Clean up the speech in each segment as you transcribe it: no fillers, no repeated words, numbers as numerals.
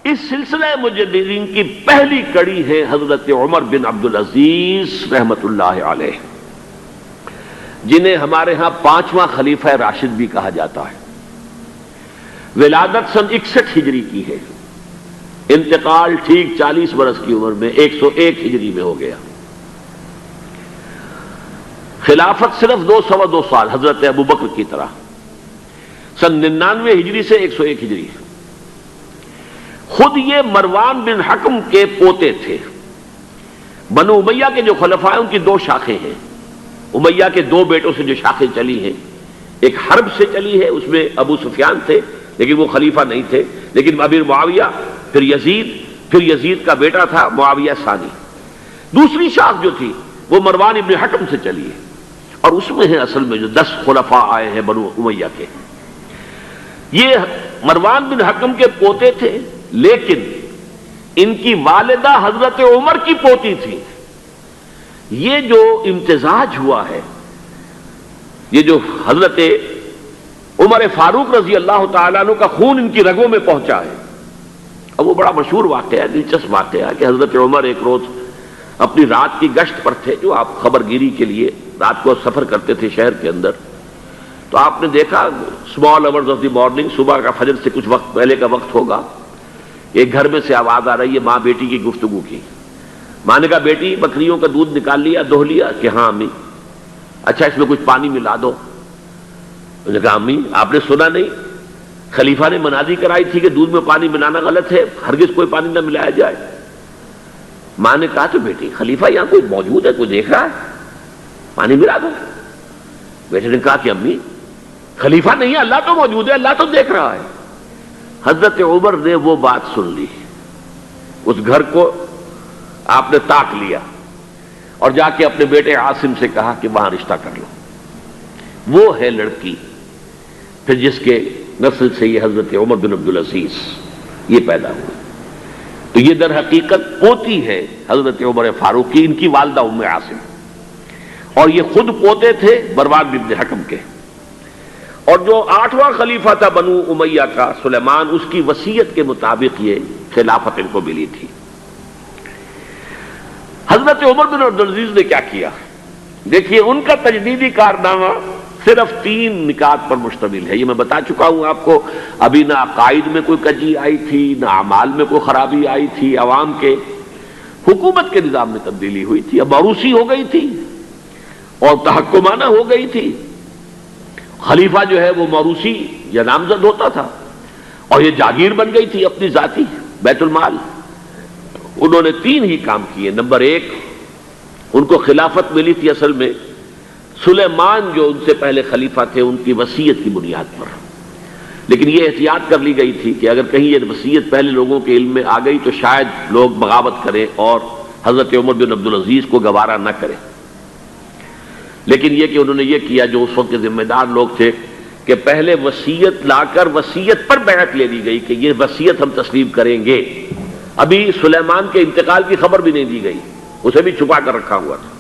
اس سلسلہ مجددین کی پہلی کڑی ہے حضرت عمر بن عبدالعزیز رحمت اللہ علیہ، جنہیں ہمارے ہاں 5واں خلیفہ راشد بھی کہا جاتا ہے۔ ولادت سن 61 ہجری کی ہے، انتقال ٹھیک 40 برس کی عمر میں 101 ہجری میں ہو گیا۔ خلافت صرف 2 سال حضرت ابوبکر کی طرح، سن 99 ہجری سے 101 ہجری۔ خود یہ مروان بن حکم کے پوتے تھے۔ بنو امیہ کے جو خلفاء ہیں ان کی 2 شاخیں ہیں، امیہ کے 2 بیٹوں سے جو شاخیں چلی ہیں، ایک حرب سے چلی ہے، اس میں ابو سفیان تھے لیکن وہ خلیفہ نہیں تھے، لیکن امیر معاویہ، پھر یزید کا بیٹا تھا معاویہ ثانی۔ دوسری شاخ جو تھی وہ مروان ابن حکم سے چلی ہے، اور اس میں ہے اصل میں جو 10 خلفاء آئے ہیں بنو امیہ کے۔ یہ مروان بن حکم کے پوتے تھے، لیکن ان کی والدہ حضرت عمر کی پوتی تھی۔ یہ جو امتزاج ہوا ہے، یہ جو حضرت عمر فاروق رضی اللہ تعالیٰ عنہ کا خون ان کی رگوں میں پہنچا ہے، اب وہ بڑا مشہور واقعہ ہے، دلچسپ واقعہ ہے کہ حضرت عمر ایک روز اپنی رات کی گشت پر تھے، جو آپ خبر گیری کے لیے رات کو سفر کرتے تھے شہر کے اندر، تو آپ نے دیکھا small hours of the morning, صبح کا فجر سے کچھ وقت پہلے کا وقت ہوگا، ایک گھر میں سے آواز آ رہی ہے ماں بیٹی کی گفتگو کی۔ ماں نے کہا بیٹی بکریوں کا دودھ نکال لیا، دہو لیا؟ کہ ہاں امی۔ اچھا اس میں کچھ پانی ملا دو۔ انہوں نے کہا امی آپ نے سنا نہیں، خلیفہ نے منادی کرائی تھی کہ دودھ میں پانی ملانا غلط ہے، ہرگز کوئی پانی نہ ملایا جائے۔ ماں نے کہا تو بیٹی خلیفہ یہاں کوئی موجود ہے، کوئی دیکھ رہا ہے، پانی ملا دو۔ بیٹے نے کہا کہ امی خلیفہ نہیں ہے، اللہ تو موجود ہے، اللہ تو دیکھ رہا ہے۔ حضرت عمر نے وہ بات سن لی، اس گھر کو آپ نے تاک لیا اور جا کے اپنے بیٹے عاصم سے کہا کہ وہاں رشتہ کر لو۔ وہ ہے لڑکی پھر جس کے نسل سے یہ حضرت عمر بن عبدالعزیز یہ پیدا ہوئے۔ تو یہ در حقیقت پوتی ہے حضرت عمر فاروق کی، ان کی والدہ ام عاصم، اور یہ خود پوتے تھے مروان بن حکم کے۔ اور جو 8واں خلیفہ تھا بنو امیہ کا سلیمان، اس کی وصیت کے مطابق یہ خلافت ان کو ملی تھی۔ حضرت عمر بن عبدالعزیز نے کیا کیا؟ دیکھیے ان کا تجدیدی کارنامہ صرف 3 نکات پر مشتمل ہے، یہ میں بتا چکا ہوں آپ کو۔ ابھی نہ عقائد میں کوئی کجی آئی تھی، نہ اعمال میں کوئی خرابی آئی تھی، عوام کے حکومت کے نظام میں تبدیلی ہوئی تھی، اب موروثی ہو گئی تھی اور تحکمانہ ہو گئی تھی۔ خلیفہ جو ہے وہ موروثی یا نامزد ہوتا تھا، اور یہ جاگیر بن گئی تھی اپنی ذاتی بیت المال۔ انہوں نے 3 ہی کام کیے۔ نمبر 1، ان کو خلافت ملی تھی اصل میں سلیمان جو ان سے پہلے خلیفہ تھے ان کی وصیت کی بنیاد پر، لیکن یہ احتیاط کر لی گئی تھی کہ اگر کہیں یہ وصیت پہلے لوگوں کے علم میں آ گئی تو شاید لوگ بغاوت کریں اور حضرت عمر بن عبدالعزیز کو گوارا نہ کریں۔ لیکن یہ کہ انہوں نے یہ کیا جو اس وقت کے ذمہ دار لوگ تھے کہ پہلے وصیت لا کر وصیت پر بیعت لے لی گئی کہ یہ وصیت ہم تسلیم کریں گے۔ ابھی سلیمان کے انتقال کی خبر بھی نہیں دی گئی، اسے بھی چھپا کر رکھا ہوا تھا۔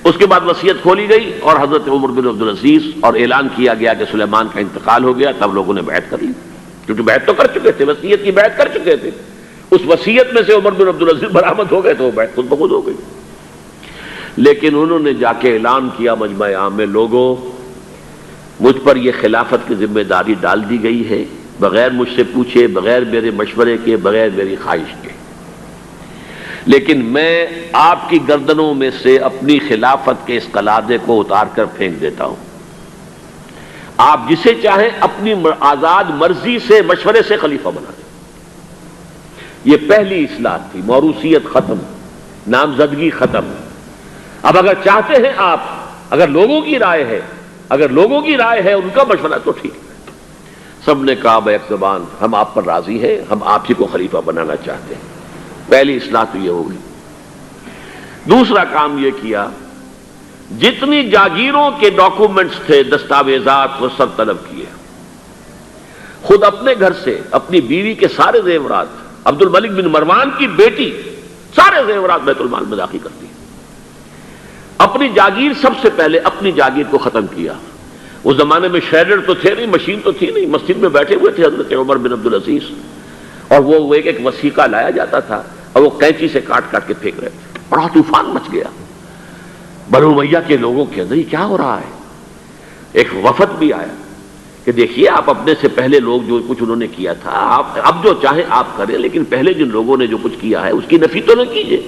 اس کے بعد وصیت کھولی گئی اور حضرت عمر بن عبدالعزیز، اور اعلان کیا گیا کہ سلیمان کا انتقال ہو گیا، تب لوگوں نے بیعت کر لی، کیونکہ بیعت تو کر چکے تھے، وصیت کی بیعت کر چکے تھے۔ اس وصیت میں سے عمر بن عبدالعزیز برآمد ہو گئے تو وہ بیعت خود بخود ہو گئی۔ لیکن انہوں نے جا کے اعلان کیا مجمع عام میں، لوگوں مجھ پر یہ خلافت کی ذمہ داری ڈال دی گئی ہے، بغیر مجھ سے پوچھے، بغیر میرے مشورے کے، بغیر میری خواہش کے، لیکن میں آپ کی گردنوں میں سے اپنی خلافت کے اس قلادے کو اتار کر پھینک دیتا ہوں۔ آپ جسے چاہیں اپنی آزاد مرضی سے مشورے سے خلیفہ بنا دیں۔ یہ پہلی اصلاح تھی، موروثیت ختم، نامزدگی ختم۔ اب اگر چاہتے ہیں آپ، اگر لوگوں کی رائے ہے ان کا مشورہ تو ٹھیک ہے۔ سب نے کہا بیک زبان ہم آپ پر راضی ہیں، ہم آپ ہی کو خلیفہ بنانا چاہتے ہیں۔ پہلی اصلاح تو یہ ہوگی۔ دوسرا کام یہ کیا، جتنی جاگیروں کے ڈاکومنٹس تھے، دستاویزات، وہ سب طلب کیے۔ خود اپنے گھر سے اپنی بیوی کے سارے زیورات، عبد الملک بن مروان کی بیٹی سارے زیورات بیت المال میں داخل کر دی۔ اپنی جاگیر سب سے پہلے اپنی جاگیر کو ختم کیا۔ اس زمانے میں شریڈر تو تھے نہیں، مشین تو تھی نہیں، مسجد میں بیٹھے ہوئے تھے حضرت عمر بن عبدالعزیز، اور وہ ایک ایک وسیقہ لایا جاتا تھا اور وہ قینچی سے کاٹ کاٹ کے پھینک رہے تھے. بڑا طوفان مچ گیا بنو امیہ کے لوگوں کے اندر. یہ کیا ہو رہا ہے؟ ایک وفد بھی آیا کہ دیکھیے آپ اپنے سے پہلے لوگ جو کچھ انہوں نے کیا تھا آپ اب جو چاہیں آپ کریں، لیکن پہلے جن لوگوں نے جو کچھ کیا ہے اس کی نفی تو نہ کیجیے.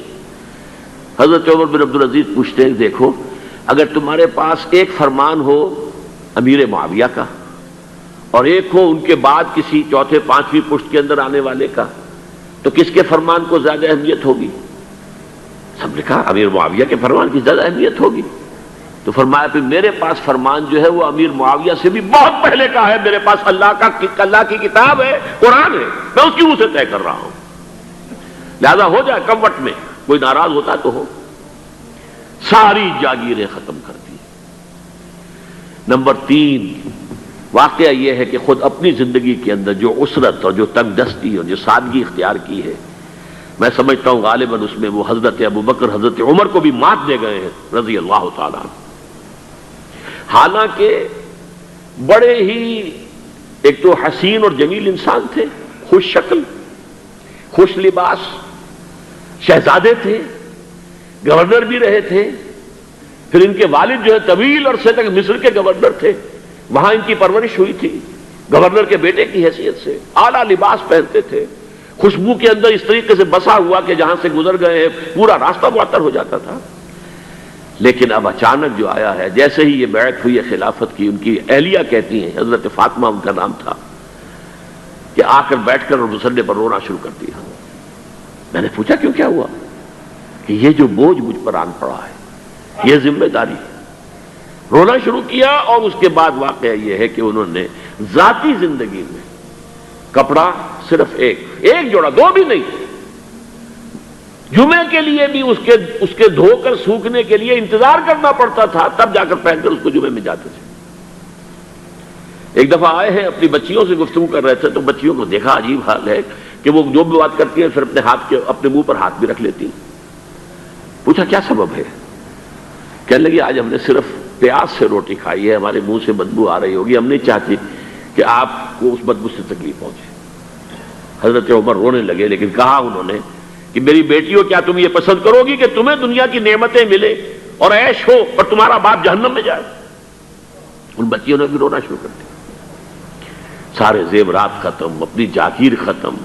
حضرت عمر بن عبدالعزیز پوچھتے ہیں دیکھو اگر تمہارے پاس ایک فرمان ہو امیر معاویہ کا اور ایک ہو ان کے بعد کسی چوتھے پانچویں پشت کے اندر آنے والے کا، تو کس کے فرمان کو زیادہ اہمیت ہوگی؟ سب نے کہا امیر معاویہ کے فرمان کی زیادہ اہمیت ہوگی. تو فرمایا پھر میرے پاس فرمان جو ہے وہ امیر معاویہ سے بھی بہت پہلے کا ہے. میرے پاس اللہ کی کتاب ہے، قرآن ہے، میں اس کی منہ سے طے کر رہا ہوں. لہذا ہو جائے کم وقت میں، کوئی ناراض ہوتا تو ہو. ساری جاگیریں ختم کر دی. نمبر 3 واقعہ یہ ہے کہ خود اپنی زندگی کے اندر جو عسرت اور جو تنگ دستی اور جو سادگی اختیار کی ہے، میں سمجھتا ہوں غالباً اس میں وہ حضرت ابو بکر حضرت عمر کو بھی مات دے گئے ہیں رضی اللہ تعالیٰ عنہ. حالانکہ بڑے ہی ایک تو حسین اور جمیل انسان تھے، خوش شکل، خوش لباس، شہزادے تھے، گورنر بھی رہے تھے. پھر ان کے والد جو ہے طویل عرصے تک مصر کے گورنر تھے، وہاں ان کی پرورش ہوئی تھی گورنر کے بیٹے کی حیثیت سے. اعلیٰ لباس پہنتے تھے، خوشبو کے اندر اس طریقے سے بسا ہوا کہ جہاں سے گزر گئے ہیں پورا راستہ معطر ہو جاتا تھا. لیکن اب اچانک جو آیا ہے، جیسے ہی یہ بیعت ہوئی ہے خلافت کی، ان کی اہلیہ کہتی ہیں، حضرت فاطمہ ان کا نام تھا، کہ آ کر بیٹھ کر اور مسلح پر رونا شروع کر دیا. میں نے پوچھا کیوں، کیا ہوا؟ کہ یہ جو بوجھ مجھ پر آن پڑا ہے، یہ ذمہ داری ہے. رونا شروع کیا. اور اس کے بعد واقعہ یہ ہے کہ انہوں نے ذاتی زندگی میں کپڑا صرف ایک جوڑا، 2 بھی نہیں، جمعے کے لیے بھی اس کے دھو کر سوکھنے کے لیے انتظار کرنا پڑتا تھا، تب جا کر پہن کر اس کو جمعے میں جاتے تھے. ایک دفعہ آئے ہیں اپنی بچیوں سے گفتگو کر رہے تھے تو بچیوں کو دیکھا عجیب حال ہے کہ وہ جو بھی بات کرتی ہیں پھر اپنے منہ پر ہاتھ بھی رکھ لیتی. پوچھا کیا سبب ہے؟ کہنے لگی آج ہم نے صرف پیاز سے روٹی کھائی ہے، ہمارے منہ سے بدبو آ رہی ہوگی، ہم نہیں چاہتی کہ آپ کو اس بدبو سے تکلیف پہنچے. حضرت عمر رونے لگے، لیکن کہا انہوں نے کہ میری بیٹیوں کیا تم یہ پسند کرو گی کہ تمہیں دنیا کی نعمتیں ملے اور عیش ہو اور تمہارا باپ جہنم میں جائے؟ ان بچیوں نے بھی رونا شروع کر دیا. سارے زیورات ختم، اپنی جاگیر ختم.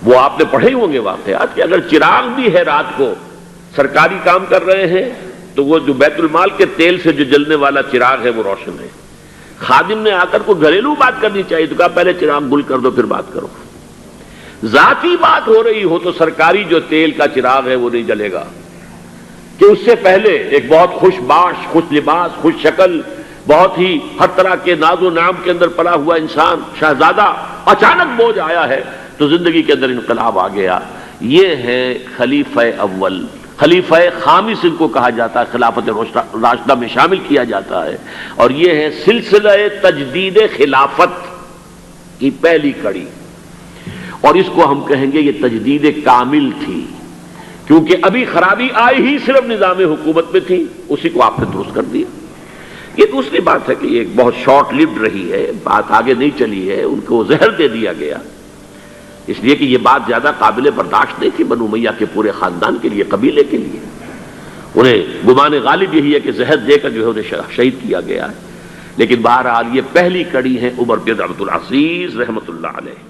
وہ آپ نے پڑھے ہوں گے واقعات کہ اگر چراغ بھی ہے رات کو سرکاری کام کر رہے ہیں تو وہ جو بیت المال کے تیل سے جو جلنے والا چراغ ہے وہ روشن ہے. خادم نے آ کر کوئی گھریلو بات کرنی چاہیے تو کہا پہلے چراغ گل کر دو پھر بات کرو. ذاتی بات ہو رہی ہو تو سرکاری جو تیل کا چراغ ہے وہ نہیں جلے گا، کہ اس سے پہلے ایک بہت خوش باش، خوش لباس، خوش شکل، بہت ہی ہر طرح کے ناز و نعم کے اندر پلا ہوا انسان، شہزادہ، اچانک بوجھ آیا ہے تو زندگی کے اندر انقلاب آ گیا. یہ ہے خلیفہ اول. خلیفہ خامس ان کو کہا جاتا ہے، خلافت راشدہ میں شامل کیا جاتا ہے. اور یہ ہے سلسلہ تجدید خلافت کی پہلی کڑی. اور اس کو ہم کہیں گے یہ تجدید کامل تھی، کیونکہ ابھی خرابی آئی ہی صرف نظام حکومت میں تھی، اسی کو آپ نے درست کر دیا. یہ دوسری بات ہے کہ یہ ایک بہت شارٹ لیوڈ رہی ہے، بات آگے نہیں چلی ہے، ان کو زہر دے دیا گیا، اس لیے کہ یہ بات زیادہ قابل برداشت نہیں تھی بنو امیہ کے پورے خاندان کے لیے، قبیلے کے لیے. انہیں گمان غالب یہی ہے کہ زہر دے کر جو ہے انہیں شہید کیا گیا ہے. لیکن بہرحال یہ پہلی کڑی ہے عمر بن عبد العزیز رحمۃ اللہ علیہ.